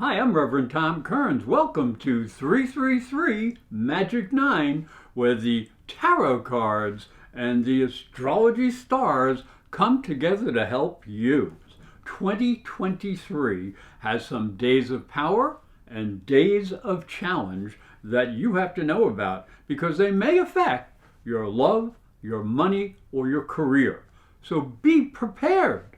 Hi, I'm Reverend Tom Kearns. Welcome to 333 Magic 9, where the tarot cards and the astrology stars come together to help you. 2023 has some days of power and days of challenge that you have to know about because they may affect your love, your money, or your career. So be prepared.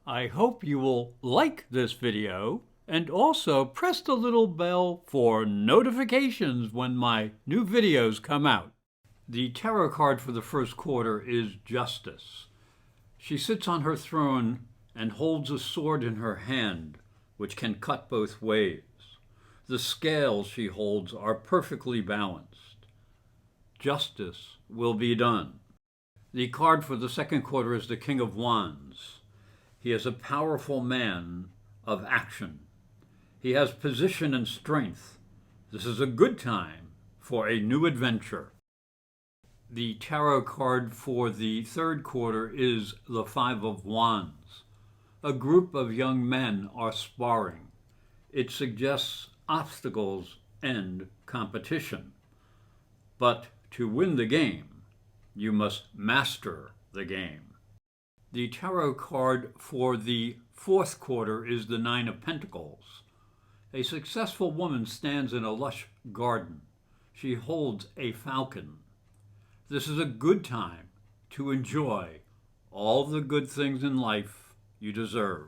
I hope you will like this video and also press the little bell for notifications when my new videos come out. The tarot card for the first quarter is Justice. She sits on her throne and holds a sword in her hand, which can cut both ways. The scales she holds are perfectly balanced. Justice will be done. The card for the second quarter is the King of Wands. He is a powerful man of action. He has position and strength. This is a good time for a new adventure. The tarot card for the third quarter is the Five of Wands. A group of young men are sparring. It suggests obstacles and competition. But to win the game, you must master the game. The tarot card for the fourth quarter is the Nine of Pentacles. A successful woman stands in a lush garden. She holds a falcon. This is a good time to enjoy all the good things in life you deserve.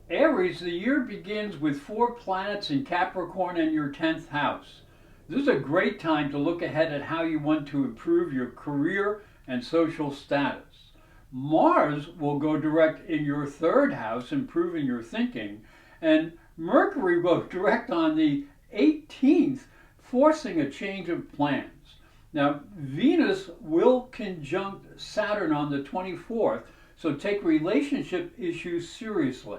Aries, the year begins with 4 planets in Capricorn and your 10th house. This is a great time to look ahead at how you want to improve your career and social status. Mars will go direct in your 3rd house, improving your thinking, and Mercury will direct on the 18th, forcing a change of plans. Now, Venus will conjunct Saturn on the 24th, so take relationship issues seriously.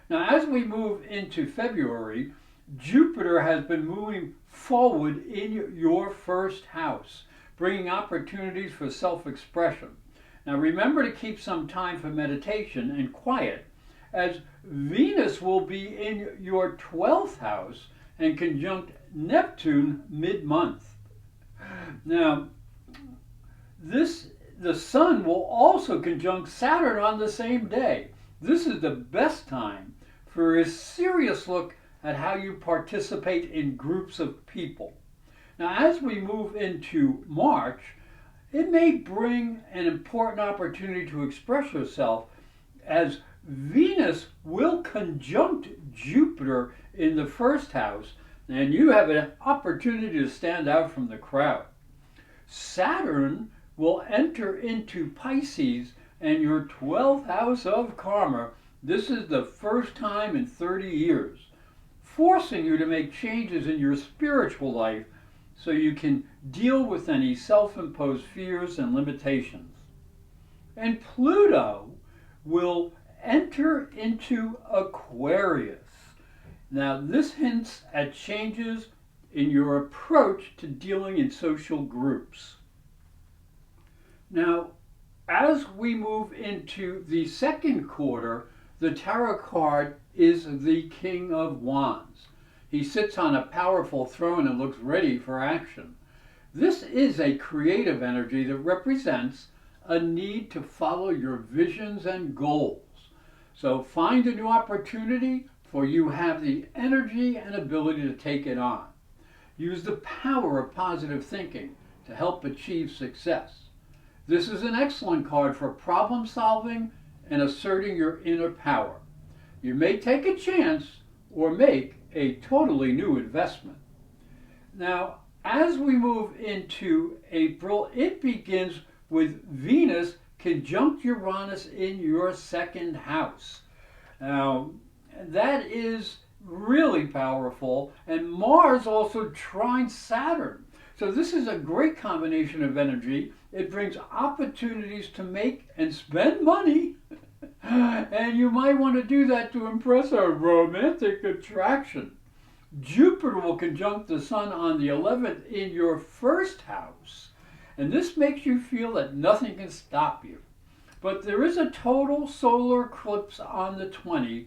Now, as we move into February, Jupiter has been moving forward in your 1st house, bringing opportunities for self-expression. Now, remember to keep some time for meditation and quiet, as Venus will be in your 12th house and conjunct Neptune mid-month. Now, the Sun will also conjunct Saturn on the same day. This is the best time for a serious look at how you participate in groups of people. Now, as we move into March, it may bring an important opportunity to express yourself, as Venus will conjunct Jupiter in the 1st house, and you have an opportunity to stand out from the crowd. Saturn will enter into Pisces and your 12th house of karma. This is the first time in 30 years, forcing you to make changes in your spiritual life so you can deal with any self-imposed fears and limitations. And Pluto will enter into Aquarius. Now, this hints at changes in your approach to dealing in social groups. Now, as we move into the second quarter, the tarot card is the King of Wands. He sits on a powerful throne and looks ready for action. This is a creative energy that represents a need to follow your visions and goals. So find a new opportunity, for you have the energy and ability to take it on. Use the power of positive thinking to help achieve success. This is an excellent card for problem solving and asserting your inner power. You may take a chance or make a totally new investment. Now, as we move into April, it begins with Venus conjunct Uranus in your 2nd house. Now, that is really powerful, and Mars also trines Saturn. So this is a great combination of energy. It brings opportunities to make and spend money, and you might want to do that to impress a romantic attraction. Jupiter will conjunct the Sun on the 11th in your 1st house, and this makes you feel that nothing can stop you. But there is a total solar eclipse on the 20th,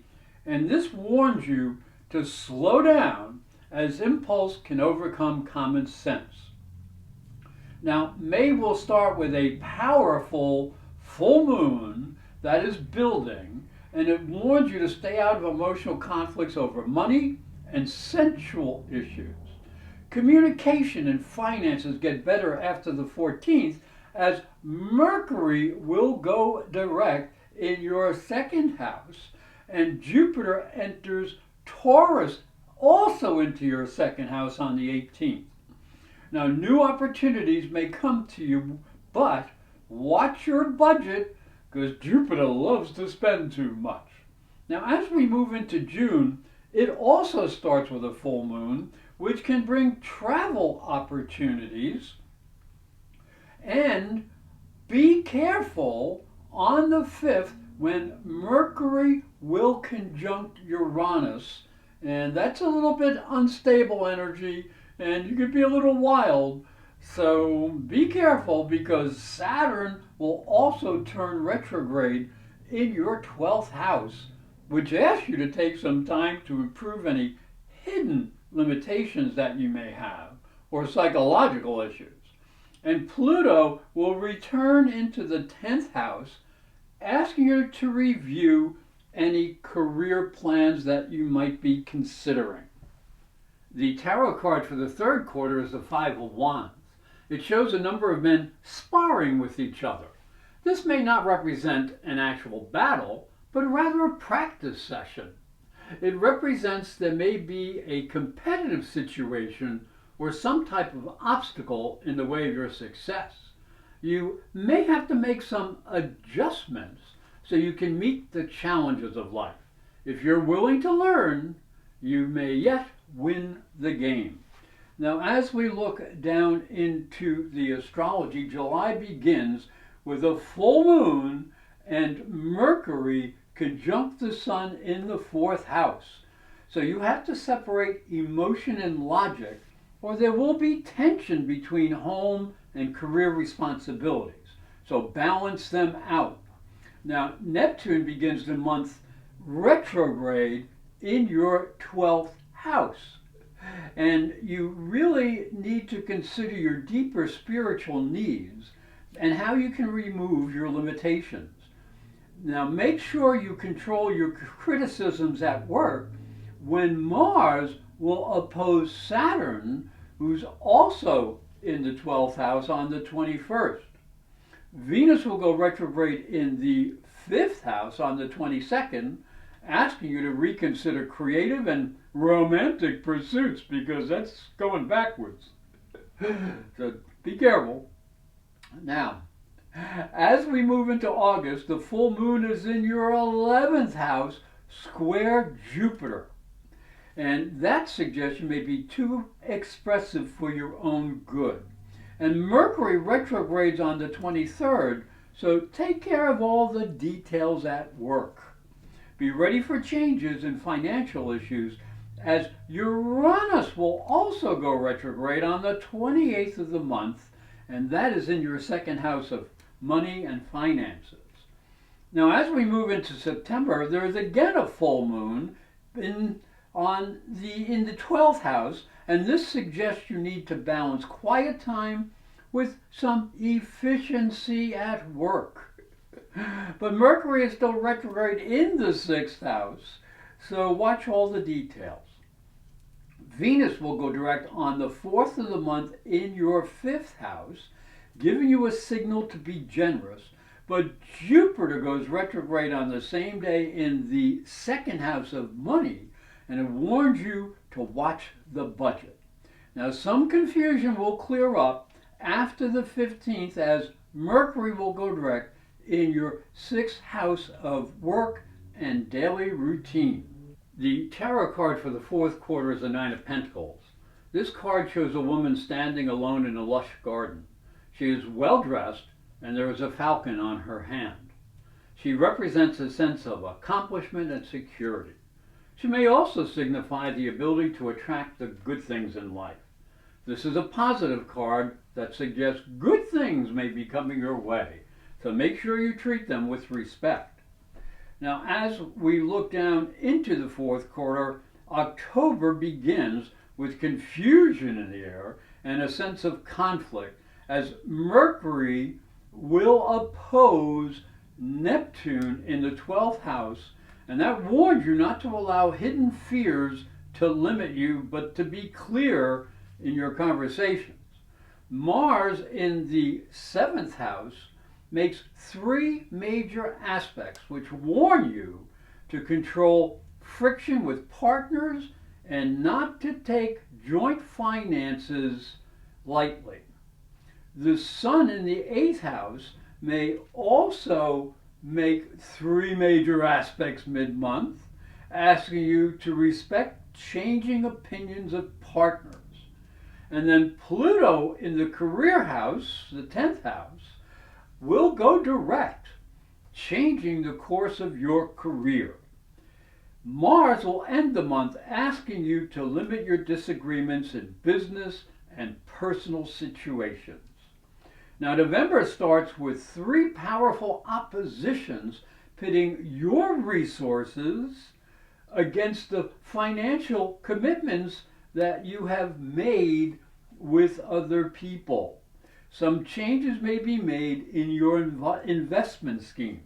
And this warns you to slow down, as impulse can overcome common sense. Now, May will start with a powerful full moon that is building, and it warns you to stay out of emotional conflicts over money and sensual issues. Communication and finances get better after the 14th, as Mercury will go direct in your second house, and Jupiter enters Taurus also into your second house on the 18th. Now, new opportunities may come to you, but watch your budget, because Jupiter loves to spend too much. Now, as we move into June, it also starts with a full moon, which can bring travel opportunities. And be careful on the 5th when Mercury will conjunct Uranus, and that's a little bit unstable energy, and you could be a little wild. So be careful, because Saturn will also turn retrograde in your 12th house, which asks you to take some time to improve any hidden limitations that you may have or psychological issues. And Pluto will return into the 10th house, asking you to review any career plans that you might be considering. The tarot card for the third quarter is the Five of Wands. It shows a number of men sparring with each other. This may not represent an actual battle, but rather a practice session. It represents there may be a competitive situation or some type of obstacle in the way of your success. You may have to make some adjustments so you can meet the challenges of life. If you're willing to learn, you may yet win the game. Now, as we look down into the astrology, July begins with a full moon and Mercury conjunct the sun in the 4th house. So you have to separate emotion and logic, or there will be tension between home and career responsibilities. So balance them out. Now, Neptune begins the month retrograde in your 12th house. And you really need to consider your deeper spiritual needs and how you can remove your limitations. Now, make sure you control your criticisms at work when Mars will oppose Saturn, who's also in the 12th house on the 21st. Venus will go retrograde in the 5th house on the 22nd, asking you to reconsider creative and romantic pursuits, because that's going backwards. So be careful. Now, as we move into August, the full moon is in your 11th house, square Jupiter. And that suggestion may be too expressive for your own good. And Mercury retrogrades on the 23rd, so take care of all the details at work. Be ready for changes in financial issues, as Uranus will also go retrograde on the 28th of the month, and that is in your second house of money and finances. Now, as we move into September, there is again a full moon in the 12th house, and this suggests you need to balance quiet time with some efficiency at work. But Mercury is still retrograde in the 6th house, so watch all the details. Venus will go direct on the 4th of the month in your 5th house, giving you a signal to be generous, but Jupiter goes retrograde on the same day in the 2nd house of money, and it warns you to watch the budget. Now, some confusion will clear up after the 15th, as Mercury will go direct in your 6th house of work and daily routine. The tarot card for the 4th quarter is the Nine of Pentacles. This card shows a woman standing alone in a lush garden. She is well dressed, and there is a falcon on her hand. She represents a sense of accomplishment and security. She may also signify the ability to attract the good things in life. This is a positive card that suggests good things may be coming your way, so make sure you treat them with respect. Now, as we look down into the fourth quarter, October begins with confusion in the air and a sense of conflict as Mercury will oppose Neptune in the 12th house, and that warns you not to allow hidden fears to limit you, but to be clear in your conversations. Mars in the 7th house makes three major aspects which warn you to control friction with partners and not to take joint finances lightly. The Sun in the 8th house may also make three major aspects mid-month, asking you to respect changing opinions of partners. And then Pluto in the career house, the 10th house, will go direct, changing the course of your career. Mars will end the month asking you to limit your disagreements in business and personal situations. Now, November starts with three powerful oppositions pitting your resources against the financial commitments that you have made with other people. Some changes may be made in your investment schemes.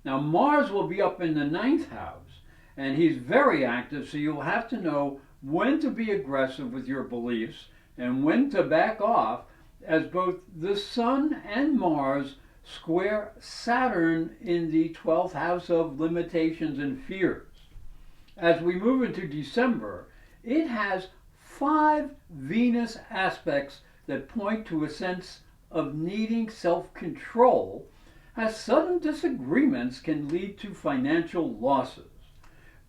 Now, Mars will be up in the 9th house, and he's very active, so you'll have to know when to be aggressive with your beliefs and when to back off, as both the Sun and Mars square Saturn in the 12th house of limitations and fears. As we move into December, it has 5 Venus aspects that point to a sense of needing self-control, as sudden disagreements can lead to financial losses.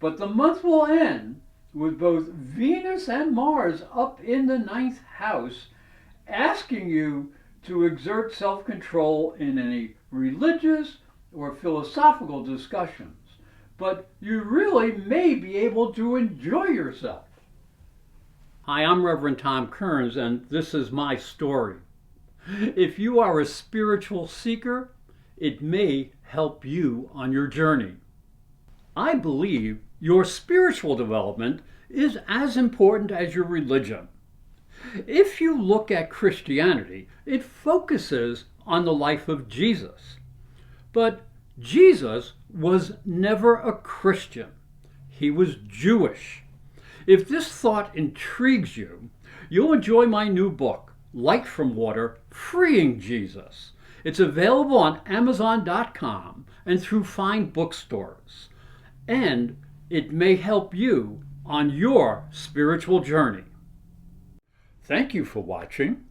But the month will end with both Venus and Mars up in the 9th house, asking you to exert self-control in any religious or philosophical discussions. But you really may be able to enjoy yourself. Hi, I'm Reverend Tom Kearns, and this is my story. If you are a spiritual seeker, it may help you on your journey. I believe your spiritual development is as important as your religion. If you look at Christianity, it focuses on the life of Jesus. But Jesus was never a Christian. He was Jewish. If this thought intrigues you, you'll enjoy my new book, Light from Water, Freeing Jesus. It's available on Amazon.com and through fine bookstores. And it may help you on your spiritual journey. Thank you for watching.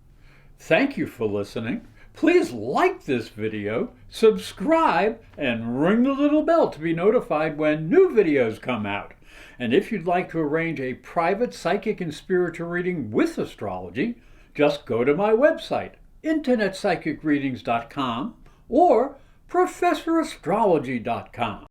Thank you for listening. Please like this video, subscribe, and ring the little bell to be notified when new videos come out. And if you'd like to arrange a private psychic and spiritual reading with astrology, just go to my website, internetpsychicreadings.com or professorastrology.com.